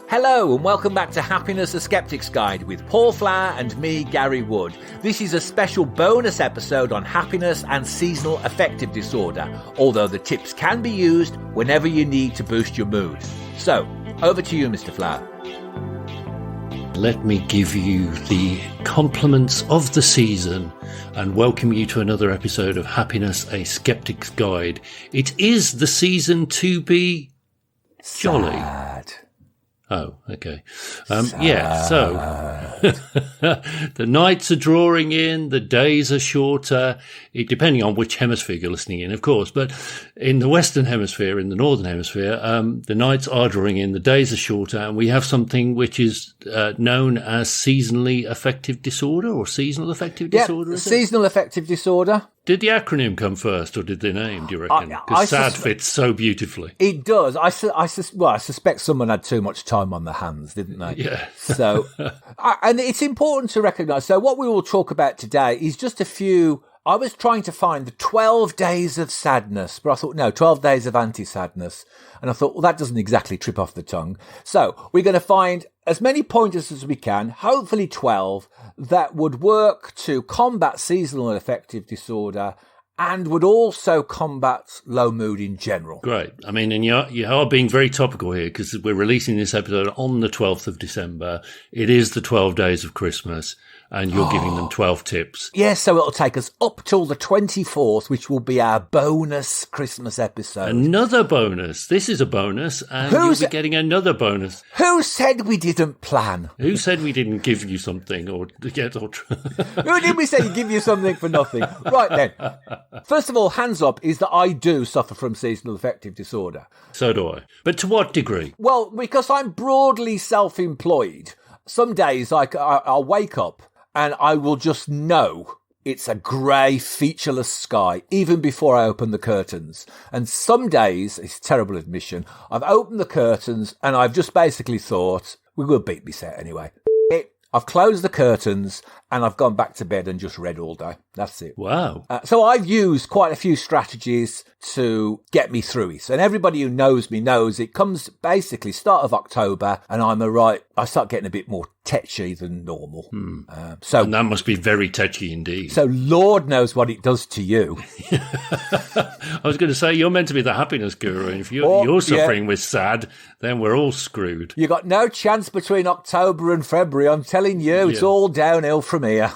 Hello and welcome back to Happiness, a Sceptics Guide with Paul Flower and me, Gary Wood. This is a special bonus episode on happiness and seasonal affective disorder, although the tips can be used whenever you need to boost your mood. So, over to you, Mr. Flower. Let me give you the compliments of the season and welcome you to another episode of Happiness, a Sceptic's Guide. It is the season to be jolly. Sad. Oh, okay. Yeah, so the nights are drawing in, the days are shorter, depending on which hemisphere you're listening in, of course. But in the Western Hemisphere, in the Northern Hemisphere, the nights are drawing in, the days are shorter, and we have something which is known as seasonally affective disorder or seasonal affective disorder. Seasonal affective disorder. Did the acronym come first, or did the name, do you reckon? Because SAD fits so beautifully. It does. I suspect someone had too much time on their hands, didn't they? Yeah. So, and it's important to recognise. So what we will talk about today is just a few. I was trying to find the 12 days of sadness, but I thought, no, 12 days of anti-sadness. And I thought, well, that doesn't exactly trip off the tongue. So we're going to find as many pointers as we can, hopefully 12, that would work to combat seasonal affective disorder and would also combat low mood in general. Great. I mean, and you are being very topical here because we're releasing this episode on the 12th of December. It is the 12 days of Christmas. And you're giving them 12 tips. Yes, so it'll take us up till the 24th, which will be our bonus Christmas episode. Another bonus. This is a bonus, and you'll be getting another bonus. Who said we didn't plan? Who said we didn't give you something or get or? Who did we say give you something for nothing? Right then. First of all, hands up is that I do suffer from seasonal affective disorder. So do I. But to what degree? Well, because I'm broadly self-employed, some days I'll wake up and I will just know it's a grey, featureless sky, even before I open the curtains. And some days, it's a terrible admission, I've opened the curtains and I've just basically thought, we will beat me set anyway. I've closed the curtains and I've gone back to bed and just read all day. That's it. Wow. So I've used quite a few strategies to get me through it. And everybody who knows me knows it comes basically start of October and I start getting a bit more tetchy than normal. And that must be very tetchy indeed. So Lord knows what it does to you. I was going to say, you're meant to be the happiness guru. And if you're suffering with SAD, then we're all screwed. You got no chance between October and February. I'm telling you, it's all downhill from here.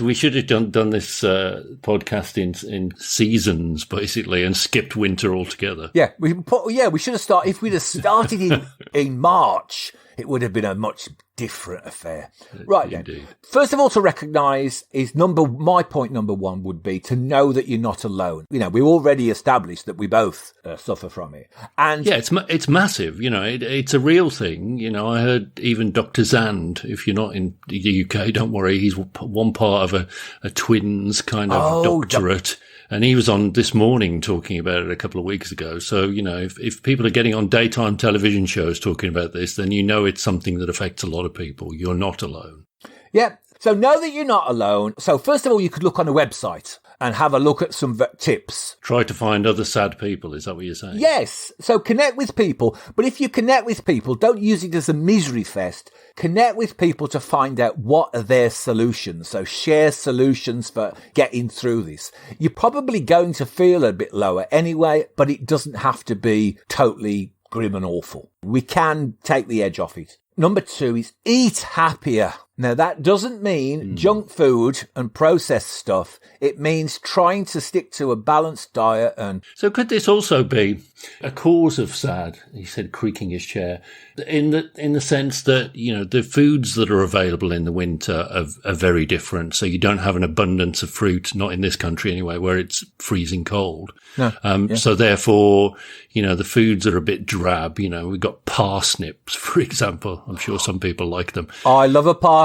We should have done this podcast in seasons, basically, and skipped winter altogether. Yeah, we should have started. If we'd have started in March, it would have been a much different affair. Right then. Indeed. First of all, to recognise my point number one would be to know that you're not alone. You know, we already established that we both suffer from it. And yeah, it's massive. You know, it's a real thing. You know, I heard even Dr. Zand, if you're not in the UK, don't worry, he's one part of a twins kind of doctorate. And he was on This Morning talking about it a couple of weeks ago. So, you know, if people are getting on daytime television shows talking about this, then you know it's something that affects a lot of people. You're not alone. Yeah. So know that you're not alone. So first of all, you could look on a website and have a look at some tips. Try to find other sad people. Is that what you're saying? Yes. So connect with people. But if you connect with people, don't use it as a misery fest. Connect with people to find out what are their solutions. So share solutions for getting through this. You're probably going to feel a bit lower anyway, but it doesn't have to be totally grim and awful. We can take the edge off it. Number 2 is eat happier. Now, that doesn't mean junk food and processed stuff. It means trying to stick to a balanced diet. And so could this also be a cause of SAD? He said, creaking his chair, in the sense that, you know, the foods that are available in the winter are very different. So you don't have an abundance of fruit, not in this country anyway, where it's freezing cold. No. So therefore, you know, the foods are a bit drab. You know, we've got parsnips, for example. I'm sure some people like them. I love a parsnip.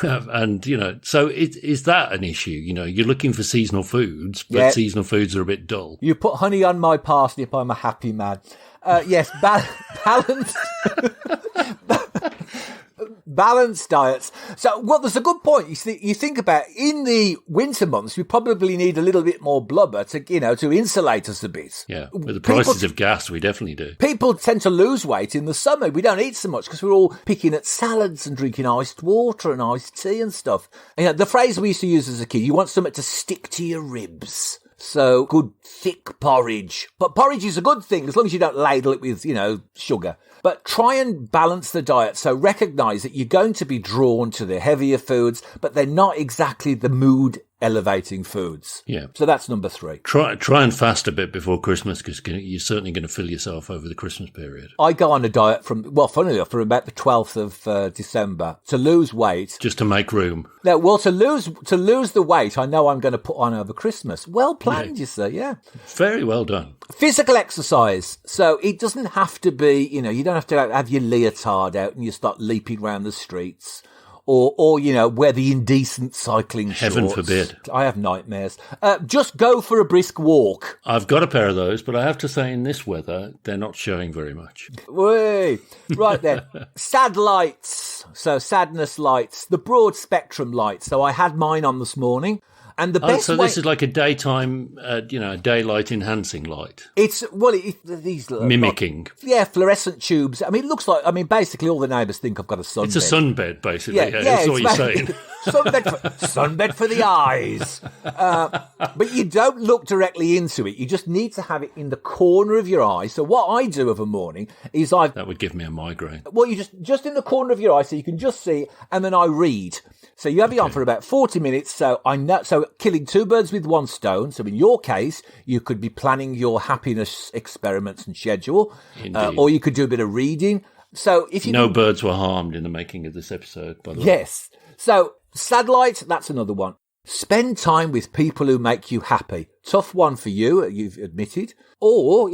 And, you know, so is that an issue? You know, you're looking for seasonal foods, but seasonal foods are a bit dull. You put honey on my parsnip, I'm a happy man. Yes, balance. Balanced diets. So, well, there's a good point. You think about in the winter months, we probably need a little bit more blubber to insulate us a bit. Yeah, with the prices of gas, we definitely do. People tend to lose weight in the summer. We don't eat so much because we're all picking at salads and drinking iced water and iced tea and stuff. The phrase we used to use as a kid, you want something to stick to your ribs. So, good thick porridge. But porridge is a good thing as long as you don't ladle it with, sugar. But try and balance the diet. So recognise that you're going to be drawn to the heavier foods, but they're not exactly the mood elevating foods. Yeah. So that's number 3. Try and fast a bit before Christmas because you're certainly going to fill yourself over the Christmas period. I go on a diet from about the 12th of December to lose weight. Just to make room. No, well, to lose the weight I know I'm going to put on over Christmas. Well planned, you say, yeah. Very well done. Physical exercise. So it doesn't have to be, you don't have to have your leotard out and you start leaping around the streets. Or wear the indecent cycling shorts. Heaven forbid. I have nightmares. Just go for a brisk walk. I've got a pair of those, but I have to say in this weather, they're not showing very much. Whee! Right then. Sad lights. So sadness lights. The broad spectrum lights. So I had mine on this morning. And the best this is like a daytime, daylight enhancing light. It's, these... Mimicking. Fluorescent tubes. I mean, it looks like, basically all the neighbours think I've got a sunbed. It's a sunbed, basically. Yeah, that's what you're saying. sunbed for the eyes. But you don't look directly into it. You just need to have it in the corner of your eye. So what I do of a morning is That would give me a migraine. Well, you just in the corner of your eye so you can just see, and then I read. So you have it on for about 40 minutes. So killing 2 birds with 1 stone. So in your case, you could be planning your happiness experiments and schedule, or you could do a bit of reading. So if you birds were harmed in the making of this episode, by the way. Yes. So satellite, that's another one. Spend time with people who make you happy. Tough one for you, you've admitted. Or,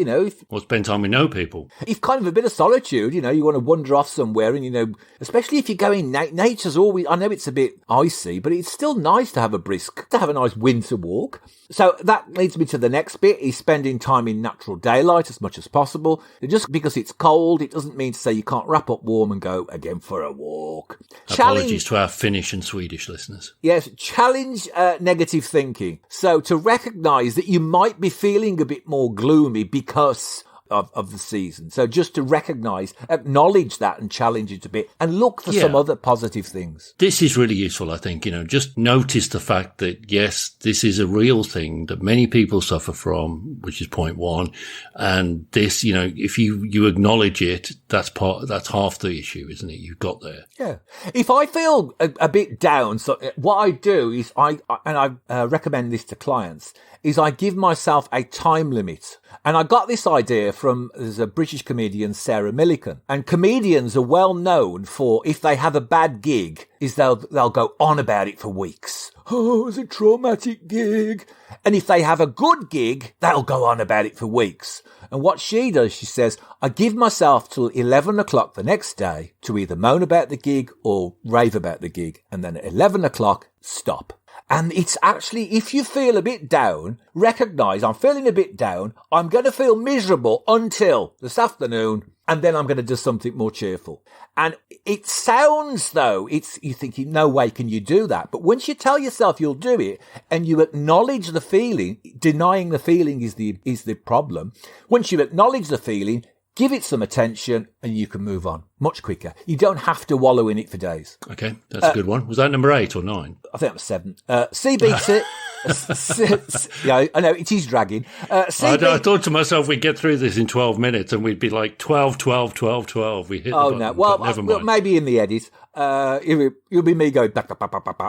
or spend time with no people. If kind of a bit of solitude, you want to wander off somewhere and, especially if you're going, nature's always, I know it's a bit icy, but it's still nice to have a nice winter walk. So that leads me to the next bit, is spending time in natural daylight as much as possible. Just because it's cold, it doesn't mean to say you can't wrap up warm and go again for a walk. Apologies to our Finnish and Swedish listeners. Yes, challenge negative thinking. So to recognise that you might be feeling a bit more gloomy because of the season. So just to acknowledge that and challenge it a bit and look for some other positive things. This is really useful, I think. Just notice the fact that, yes, this is a real thing that many people suffer from, which is point 1. And this, if you acknowledge it, that's half the issue, isn't it? You've got there. Yeah. If I feel a bit down, so what I do is I recommend this to clients, is I give myself a time limit. And I got this idea there's a British comedian, Sarah Millican. And comedians are well known for, if they have a bad gig, is they'll go on about it for weeks. Oh, it was a traumatic gig. And if they have a good gig, they'll go on about it for weeks. And what she does, she says, I give myself till 11 o'clock the next day to either moan about the gig or rave about the gig. And then at 11 o'clock, stop. And it's actually, if you feel a bit down, recognise I'm feeling a bit down. I'm going to feel miserable until this afternoon, and then I'm going to do something more cheerful. And it sounds though, you're thinking, no way can you do that. But once you tell yourself you'll do it and you acknowledge the feeling, denying the feeling is the problem. Once you acknowledge the feeling, give it some attention and you can move on much quicker. You don't have to wallow in it for days. Okay, that's a good one. Was that number 8 or 9? I think that was 7. Cbt... yeah, I know, it is dragging. I thought to myself we'd get through this in 12 minutes and we'd be like 12, 12, 12, 12. We hit the button, no. Well, never mind. Maybe in the edit. It'll be me going...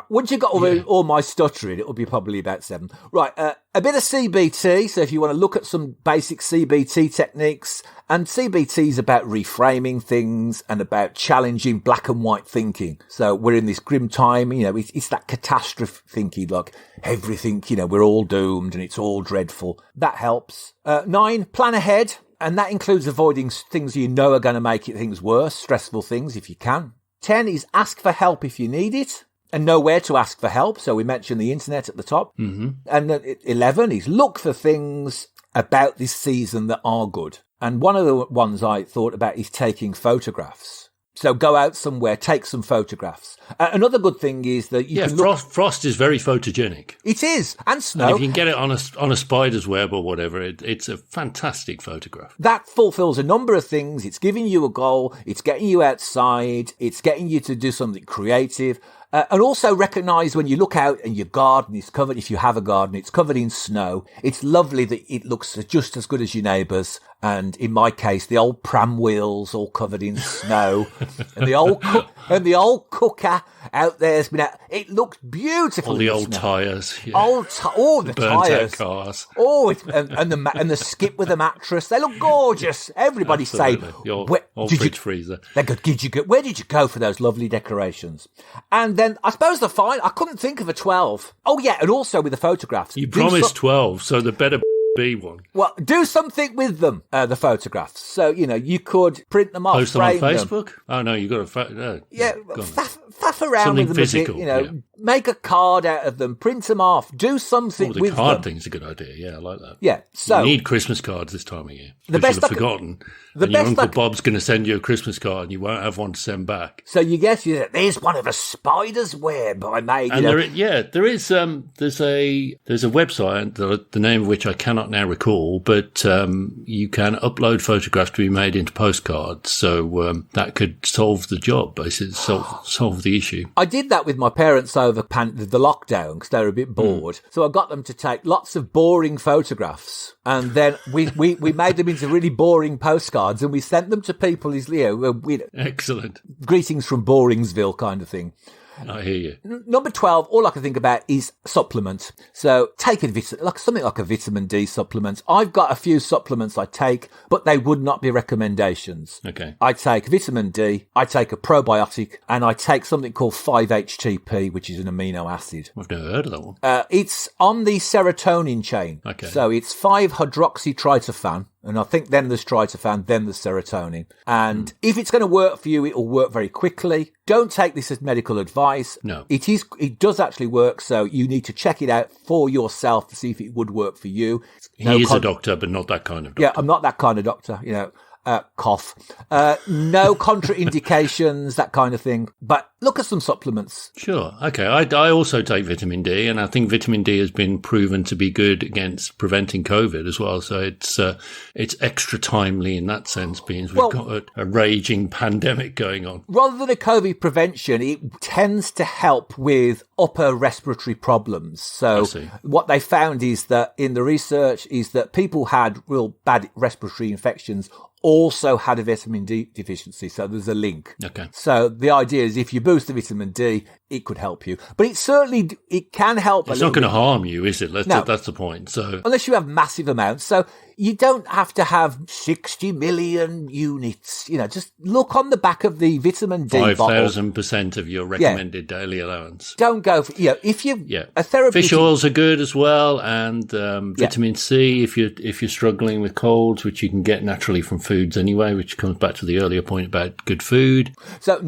Once you've got all my stuttering, it'll be probably about 7. Right, a bit of CBT. So if you want to look at some basic CBT techniques, and CBT is about reframing things and about challenging black and white thinking. So we're in this grim time, it's that catastrophe thinking, like everything, we're all doomed and it's all dreadful. That helps. 9, plan ahead. And that includes avoiding things you know are going to make things worse, stressful things if you can. 10 is ask for help if you need it and know where to ask for help. So we mentioned the internet at the top. Mm-hmm. And 11 is look for things about this season that are good. And one of the ones I thought about is taking photographs. So go out somewhere, take some photographs. Another good thing is that you can look... frost is very photogenic. It is, and snow. And if you can get it on a spider's web or whatever, it's a fantastic photograph. That fulfills a number of things. It's giving you a goal. It's getting you outside. It's getting you to do something creative. And also recognise when you look out and your garden is covered, if you have a garden, it's covered in snow. It's lovely that it looks just as good as your neighbours. And in my case, the old pram wheels all covered in snow, and the old cooker out there's been out. It looks beautiful. All the old tyres, the tyres, cars. And the skip with the mattress. They look gorgeous. Everybody say, old fridge freezer. They go, where did you go for those lovely decorations? And then I suppose I couldn't think of a 12. Oh yeah, and also with the photographs. You promised 12, so the better be one. Well, do something with them, the photographs. So, you could print them off. Post them on Facebook? Oh, no, you got to... faff around something with them physical, a bit, make a card out of them, print them off, do something with them. The card thing's a good idea. Yeah, I like that. Yeah, so... You need Christmas cards this time of year. Because you'll have forgotten. And your Uncle Bob's going to send you a Christmas card and you won't have one to send back. So you guess, there's one of a spider's web I made. And there's a website, the name of which I cannot now recall, but you can upload photographs to be made into postcards. So that could solve the job, basically, solve the issue. I did that with my parents over the lockdown because they were a bit bored. So I got them to take lots of boring photographs, and then we made them into really boring postcards, and we sent them to people. Excellent. Greetings from Boringsville kind of thing. I hear you. Number 12, all I can think about is supplement. So take something like a vitamin D supplement. I've got a few supplements I take, but they would not be recommendations. Okay. I take vitamin D, I take a probiotic, and I take something called 5-HTP, which is an amino acid. I've never heard of that one. It's on the serotonin chain. Okay. So it's 5-hydroxytryptophan. And I think then there's tryptophan, then there's serotonin. And if it's going to work for you, it'll work very quickly. Don't take this as medical advice. No. It does actually work, so you need to check it out for yourself to see if it would work for you. He is a doctor, but not that kind of doctor. Yeah, I'm not that kind of doctor, cough. No contraindications, that kind of thing. But look at some supplements. Sure. Okay. I also take vitamin D, and I think vitamin D has been proven to be good against preventing COVID as well. So it's extra timely in that sense, being we've got a raging pandemic going on. Rather than a COVID prevention, it tends to help with upper respiratory problems. So what they found is that in the research is that people had real bad respiratory infections also had a vitamin D deficiency. So there's a link. Okay. So the idea is if you boost the vitamin D, it could help you. But it can help. It's not going to harm you, is it? That's the point. So unless you have massive amounts. So you don't have to have 60 million units. Just look on the back of the vitamin D 5,000% of your recommended daily allowance. Don't go for, if you, a therapy. Fish oils are good as well. And, vitamin C, if you're struggling with colds, which you can get naturally from foods anyway, which comes back to the earlier point about good food. So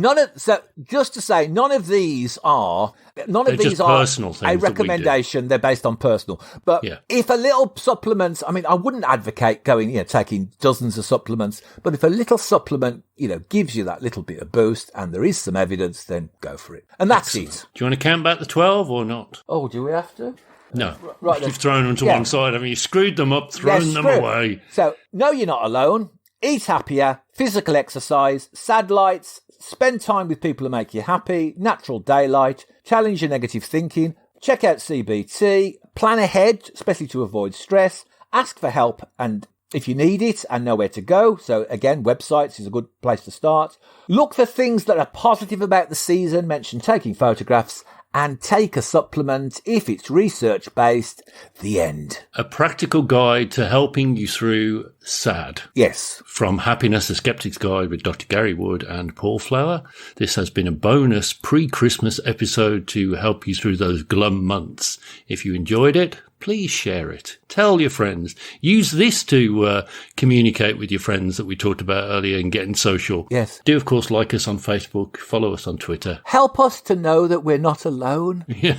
just to say, none of these are personal things a recommendation. They're based on personal. But if a little supplement, I wouldn't advocate taking dozens of supplements, but if a little supplement, gives you that little bit of boost and there is some evidence, then go for it. And that's it. Do you want to count back the 12 or not? Oh, do we have to? No. Right. You've thrown them to one side. You screwed them up, thrown them away. So, no, you're not alone. Eat happier, physical exercise, sad lights, spend time with people who make you happy, natural daylight, challenge your negative thinking, check out CBT, plan ahead, especially to avoid stress, ask for help and if you need it and know where to go. So again, websites is a good place to start. Look for things that are positive about the season, mention taking photographs, and take a supplement if it's research-based. The end. A practical guide to helping you through SAD. Yes. From Happiness, a Skeptic's Guide with Dr. Gary Wood and Paul Flower. This has been a bonus pre-Christmas episode to help you through those glum months. If you enjoyed it, please share it. Tell your friends. Use this to communicate with your friends that we talked about earlier and getting social. Yes. Do, of course, like us on Facebook. Follow us on Twitter. Help us to know that we're not alone. Yeah.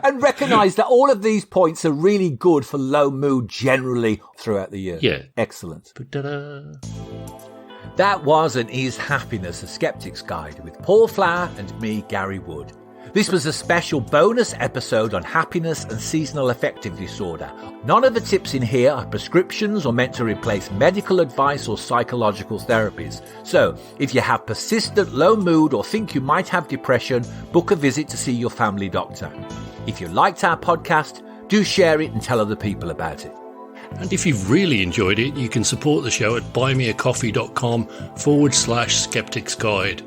And recognise that all of these points are really good for low mood generally throughout the year. Yeah. Excellent. Ta-da. That was and is Happiness, a Sceptics Guide with Paul Flower and me, Gary Wood. This was a special bonus episode on happiness and seasonal affective disorder. None of the tips in here are prescriptions or meant to replace medical advice or psychological therapies. So, if you have persistent low mood or think you might have depression, book a visit to see your family doctor. If you liked our podcast, do share it and tell other people about it. And if you've really enjoyed it, you can support the show at buymeacoffee.com/Skeptics Guide.